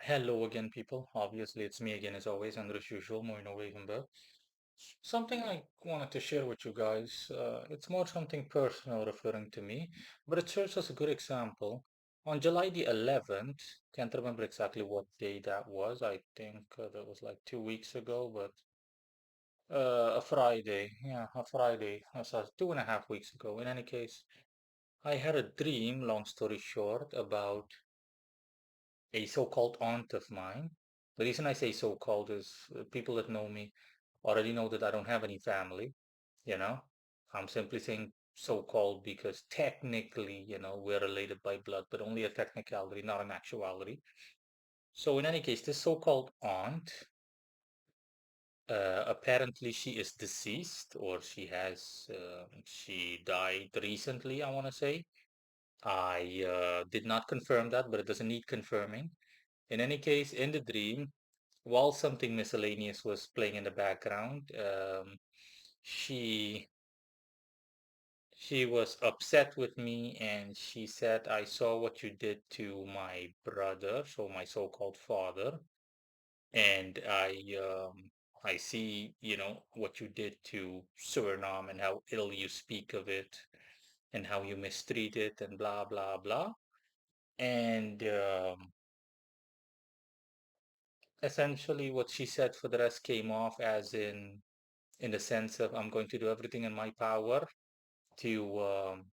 Hello again, people. Obviously, it's me again as always, and as usual, Moino Regenberg. Something I wanted to share with you guys. It's more something personal referring to me, but it serves as a good example. On July the 11th, can't remember exactly what day that was. I think that was like 2 weeks ago, but a Friday. Yeah, a Friday. So 2.5 weeks ago. In any case, I had a dream, long story short, about a so-called aunt of mine. The reason I say so-called is people that know me already know that I don't have any family, you know. I'm simply saying so-called because technically, we're related by blood, but only a technicality, not an actuality. So in any case, this so-called aunt, apparently she is deceased or she died recently, I want to say. I did not confirm that, but it doesn't need confirming. In any case, in the dream, while something miscellaneous was playing in the background, she she was upset with me and she said, I saw what you did to my brother, so my so-called father, and I see, what you did to Suriname and how ill you speak of it and how you mistreat it and blah blah blah. And essentially what she said for the rest came off as in the sense of I'm going to do everything in my power to um,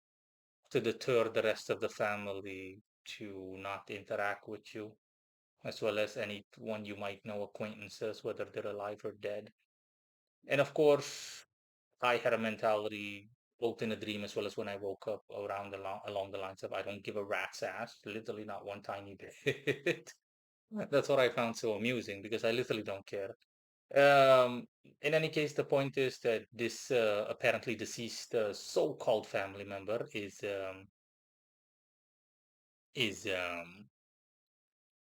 to deter the rest of the family to not interact with you, as well as anyone you might know, acquaintances, whether they're alive or dead. And of course, I had a mentality both in a dream as well as when I woke up along the lines of I don't give a rat's ass, literally not one tiny bit. That's what I found so amusing because I literally don't care. In any case, the point is that this apparently deceased so-called family member is um,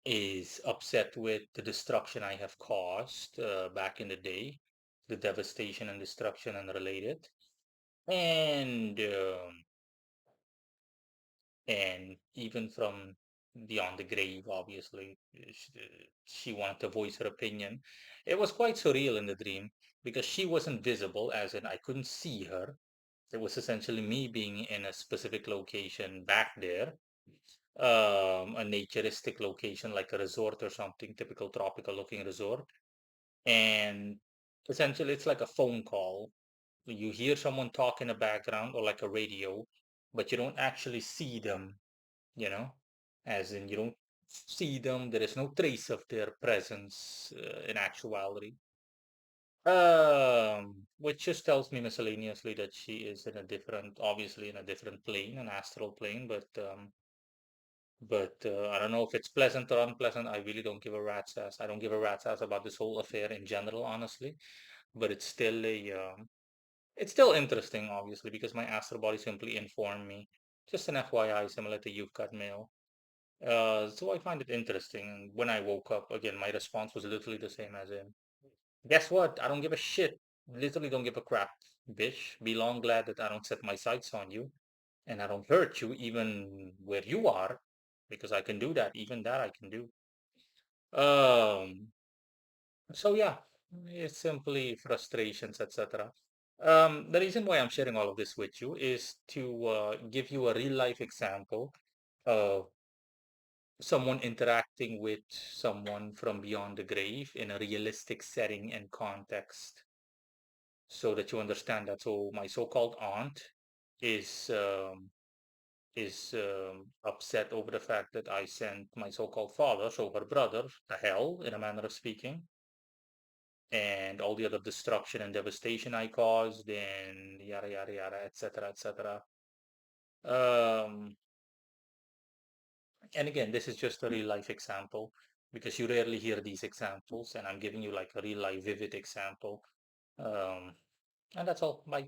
is upset with the destruction I have caused back in the day, the devastation and destruction and related, and and even from beyond the grave, obviously, she wanted to voice her opinion. It was quite surreal in the dream because she wasn't visible, as in I couldn't see her. It was essentially me being in a specific location back there, a naturistic location like a resort or something, typical tropical looking resort. And essentially, it's like a phone call. You hear someone talk in the background or like a radio, but you don't actually see them, you know, as in you don't see them. There is no trace of their presence in actuality. Which just tells me miscellaneously that she is in a different, obviously in a different plane, an astral plane, but I don't know if it's pleasant or unpleasant. I really don't give a rat's ass. I don't give a rat's ass about this whole affair in general, honestly. But it's still interesting, obviously, because my astral body simply informed me. Just an FYI, similar to You've Got Mail. So I find it interesting. And when I woke up, again, my response was literally the same as in, guess what? I don't give a shit. Literally don't give a crap, bitch. Be long glad that I don't set my sights on you and I don't hurt you even where you are, because I can do that. Even that I can do. Um, so yeah, it's simply frustrations, etc. The reason why I'm sharing all of this with you is to give you a real life example of someone interacting with someone from beyond the grave in a realistic setting and context so that you understand that. So my so-called aunt is upset over the fact that I sent my so-called father, so her brother, to hell, in a manner of speaking, and all the other destruction and devastation I caused, and yada yada yada, etc., etc. Um, and again, this is just a real life example because you rarely hear these examples, and I'm giving you like a real life vivid example. Um, and that's all. Bye.